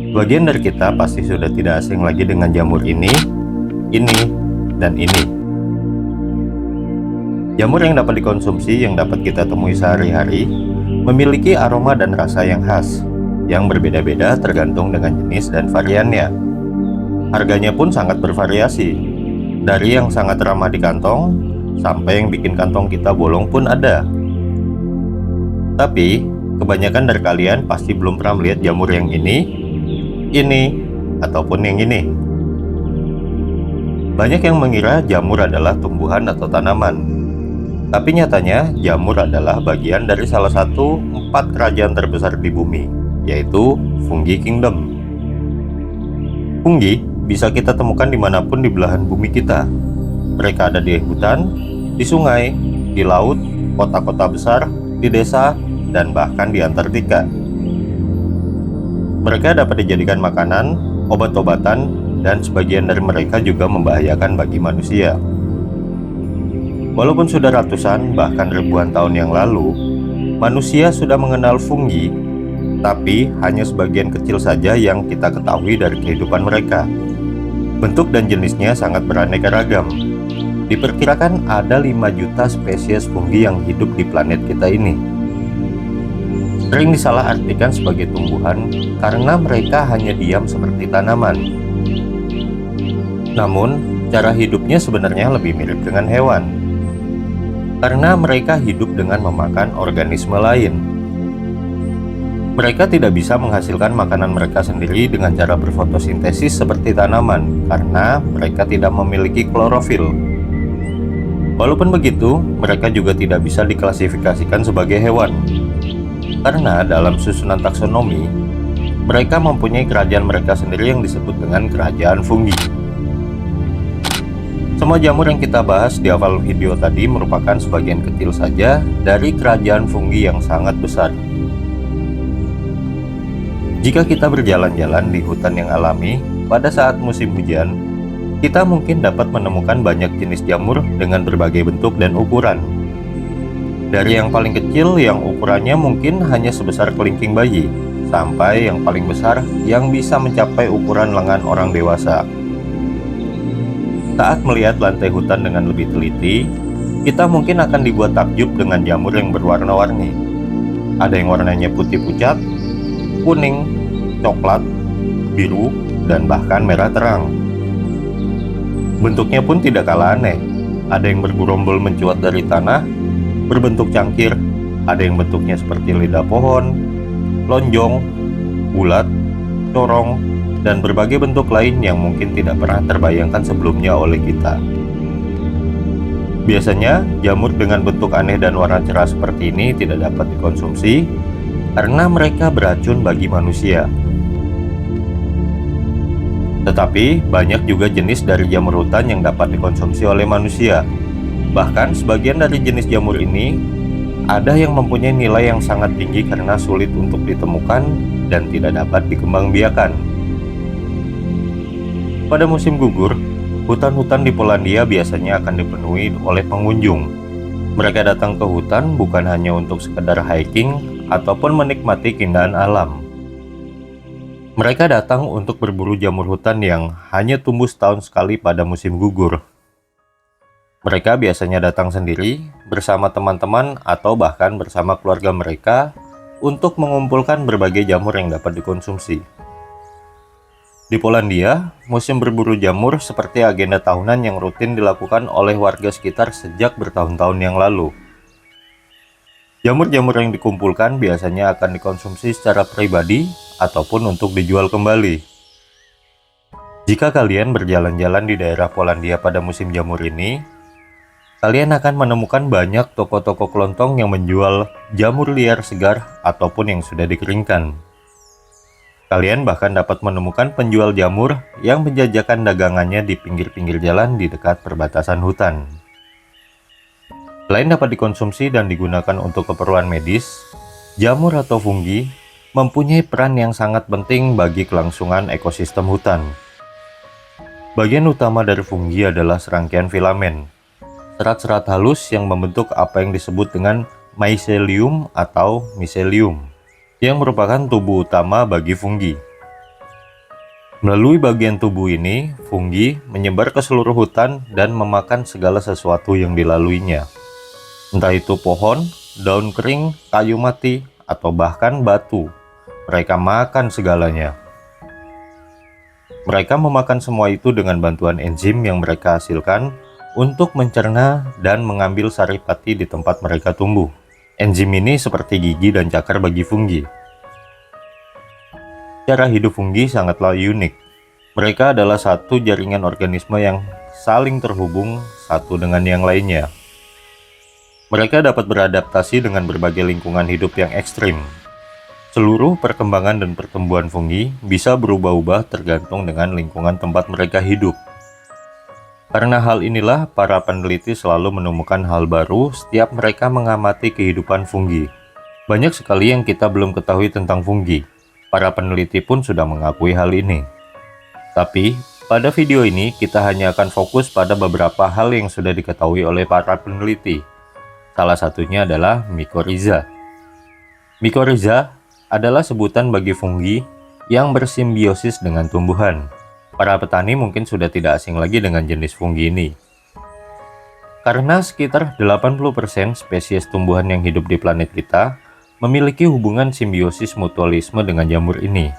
Bagian dari kita pasti sudah tidak asing lagi dengan jamur ini, dan ini. Jamur yang dapat dikonsumsi yang dapat kita temui sehari-hari memiliki aroma dan rasa yang khas, yang berbeda-beda tergantung dengan jenis dan variannya. Harganya pun sangat bervariasi, dari yang sangat ramah di kantong, sampai yang bikin kantong kita bolong pun ada. Tapi, kebanyakan dari kalian pasti belum pernah melihat jamur yang ini, ataupun yang ini. Banyak yang mengira jamur adalah tumbuhan atau tanaman. Tapi nyatanya, jamur adalah bagian dari salah satu 4 kerajaan terbesar di bumi, yaitu Fungi Kingdom. Fungi bisa kita temukan dimanapun di belahan bumi kita. Mereka ada di hutan, di sungai, di laut, kota-kota besar, di desa, dan bahkan di Antartika. Mereka dapat dijadikan makanan, obat-obatan, dan sebagian dari mereka juga membahayakan bagi manusia. Walaupun sudah ratusan bahkan ribuan tahun yang lalu, manusia sudah mengenal fungi, tapi hanya sebagian kecil saja yang kita ketahui dari kehidupan mereka. Bentuk dan jenisnya sangat beraneka ragam. Diperkirakan ada 5 juta spesies fungi yang hidup di planet kita ini. Sering disalahartikan sebagai tumbuhan karena mereka hanya diam seperti tanaman. Namun, cara hidupnya sebenarnya lebih mirip dengan hewan, karena mereka hidup dengan memakan organisme lain. Mereka tidak bisa menghasilkan makanan mereka sendiri dengan cara berfotosintesis seperti tanaman, karena mereka tidak memiliki klorofil. Walaupun begitu, mereka juga tidak bisa diklasifikasikan sebagai hewan, karena dalam susunan taksonomi, mereka mempunyai kerajaan mereka sendiri yang disebut dengan kerajaan fungi. Semua jamur yang kita bahas di awal video tadi merupakan sebagian kecil saja dari kerajaan fungi yang sangat besar. Jika kita berjalan-jalan di hutan yang alami pada saat musim hujan, kita mungkin dapat menemukan banyak jenis jamur dengan berbagai bentuk dan ukuran. Dari yang paling kecil yang ukurannya mungkin hanya sebesar kelingking bayi, sampai yang paling besar yang bisa mencapai ukuran lengan orang dewasa. Saat melihat lantai hutan dengan lebih teliti, kita mungkin akan dibuat takjub dengan jamur yang berwarna-warni. Ada yang warnanya putih pucat, kuning, coklat, biru, dan bahkan merah terang. Bentuknya pun tidak kalah aneh. Ada yang bergerombol mencuat dari tanah, berbentuk cangkir, ada yang bentuknya seperti lidah pohon, lonjong, bulat, corong, dan berbagai bentuk lain yang mungkin tidak pernah terbayangkan sebelumnya oleh kita. Biasanya, jamur dengan bentuk aneh dan warna cerah seperti ini tidak dapat dikonsumsi karena mereka beracun bagi manusia. Tetapi, banyak juga jenis dari jamur hutan yang dapat dikonsumsi oleh manusia. Bahkan sebagian dari jenis jamur ini ada yang mempunyai nilai yang sangat tinggi karena sulit untuk ditemukan dan tidak dapat dikembangbiakan. Pada musim gugur, hutan-hutan di Polandia biasanya akan dipenuhi oleh pengunjung. Mereka datang ke hutan bukan hanya untuk sekedar hiking ataupun menikmati keindahan alam. Mereka datang untuk berburu jamur hutan yang hanya tumbuh setahun sekali pada musim gugur. Mereka biasanya datang sendiri, bersama teman-teman atau bahkan bersama keluarga mereka untuk mengumpulkan berbagai jamur yang dapat dikonsumsi. Di Polandia, musim berburu jamur seperti agenda tahunan yang rutin dilakukan oleh warga sekitar sejak bertahun-tahun yang lalu. Jamur-jamur yang dikumpulkan biasanya akan dikonsumsi secara pribadi ataupun untuk dijual kembali. Jika kalian berjalan-jalan di daerah Polandia pada musim jamur ini, kalian akan menemukan banyak toko-toko kelontong yang menjual jamur liar segar ataupun yang sudah dikeringkan. Kalian bahkan dapat menemukan penjual jamur yang menjajakan dagangannya di pinggir-pinggir jalan di dekat perbatasan hutan. Selain dapat dikonsumsi dan digunakan untuk keperluan medis, jamur atau fungi mempunyai peran yang sangat penting bagi kelangsungan ekosistem hutan. Bagian utama dari fungi adalah serangkaian filamen, serat-serat halus yang membentuk apa yang disebut dengan mycelium atau mycelium, yang merupakan tubuh utama bagi fungi. Melalui bagian tubuh ini, fungi menyebar ke seluruh hutan dan memakan segala sesuatu yang dilaluinya. Entah itu pohon, daun kering, kayu mati, atau bahkan batu. Mereka makan segalanya. Mereka memakan semua itu dengan bantuan enzim yang mereka hasilkan untuk mencerna dan mengambil saripati di tempat mereka tumbuh. Enzim ini seperti gigi dan cakar bagi fungi. Cara hidup fungi sangatlah unik. Mereka adalah satu jaringan organisme yang saling terhubung satu dengan yang lainnya. Mereka dapat beradaptasi dengan berbagai lingkungan hidup yang ekstrim. Seluruh perkembangan dan pertumbuhan fungi bisa berubah-ubah tergantung dengan lingkungan tempat mereka hidup. Karena hal inilah, para peneliti selalu menemukan hal baru setiap mereka mengamati kehidupan fungi. Banyak sekali yang kita belum ketahui tentang fungi. Para peneliti pun sudah mengakui hal ini. Tapi, pada video ini kita hanya akan fokus pada beberapa hal yang sudah diketahui oleh para peneliti. Salah satunya adalah Mycorrhiza. Mycorrhiza adalah sebutan bagi fungi yang bersimbiosis dengan tumbuhan. Para petani mungkin sudah tidak asing lagi dengan jenis fungi ini. Karena sekitar 80% spesies tumbuhan yang hidup di planet kita memiliki hubungan simbiosis mutualisme dengan jamur ini.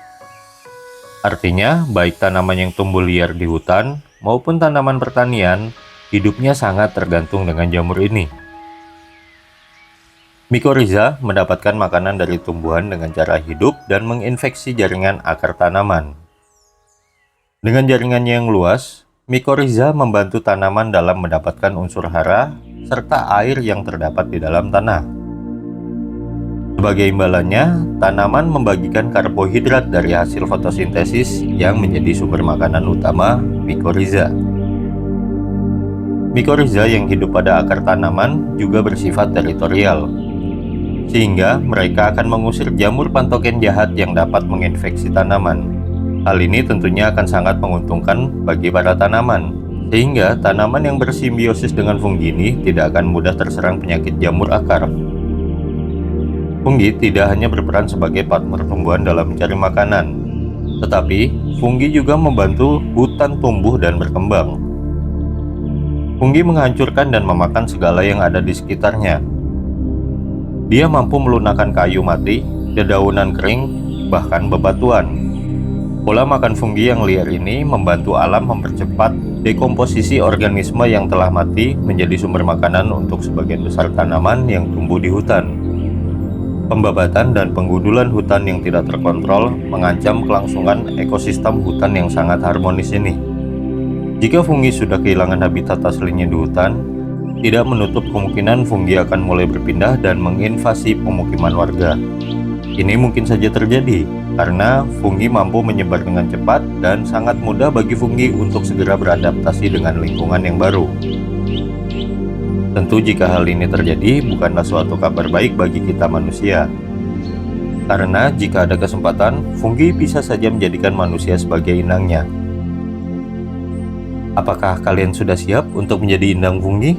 Artinya, baik tanaman yang tumbuh liar di hutan maupun tanaman pertanian, hidupnya sangat tergantung dengan jamur ini. Mycorrhiza mendapatkan makanan dari tumbuhan dengan cara hidup dan menginfeksi jaringan akar tanaman. Dengan jaringannya yang luas, Mycorrhiza membantu tanaman dalam mendapatkan unsur hara serta air yang terdapat di dalam tanah. Sebagai imbalannya, tanaman membagikan karbohidrat dari hasil fotosintesis yang menjadi sumber makanan utama Mycorrhiza. Mycorrhiza yang hidup pada akar tanaman juga bersifat teritorial, sehingga mereka akan mengusir jamur patogen jahat yang dapat menginfeksi tanaman. Hal ini tentunya akan sangat menguntungkan bagi para tanaman, sehingga tanaman yang bersimbiosis dengan fungi ini tidak akan mudah terserang penyakit jamur akar. Fungi tidak hanya berperan sebagai partner tumbuhan dalam mencari makanan, tetapi fungi juga membantu hutan tumbuh dan berkembang. Fungi menghancurkan dan memakan segala yang ada di sekitarnya. Dia mampu melunakkan kayu mati, dedaunan kering, bahkan bebatuan. Pola makan fungi yang liar ini membantu alam mempercepat dekomposisi organisme yang telah mati menjadi sumber makanan untuk sebagian besar tanaman yang tumbuh di hutan. Pembabatan dan penggundulan hutan yang tidak terkontrol mengancam kelangsungan ekosistem hutan yang sangat harmonis ini. Jika fungi sudah kehilangan habitat aslinya di hutan, tidak menutup kemungkinan fungi akan mulai berpindah dan menginvasi pemukiman warga. Ini mungkin saja terjadi karena fungi mampu menyebar dengan cepat dan sangat mudah bagi fungi untuk segera beradaptasi dengan lingkungan yang baru. Tentu jika hal ini terjadi bukanlah suatu kabar baik bagi kita manusia. Karena jika ada kesempatan, fungi bisa saja menjadikan manusia sebagai inangnya. Apakah kalian sudah siap untuk menjadi inang fungi?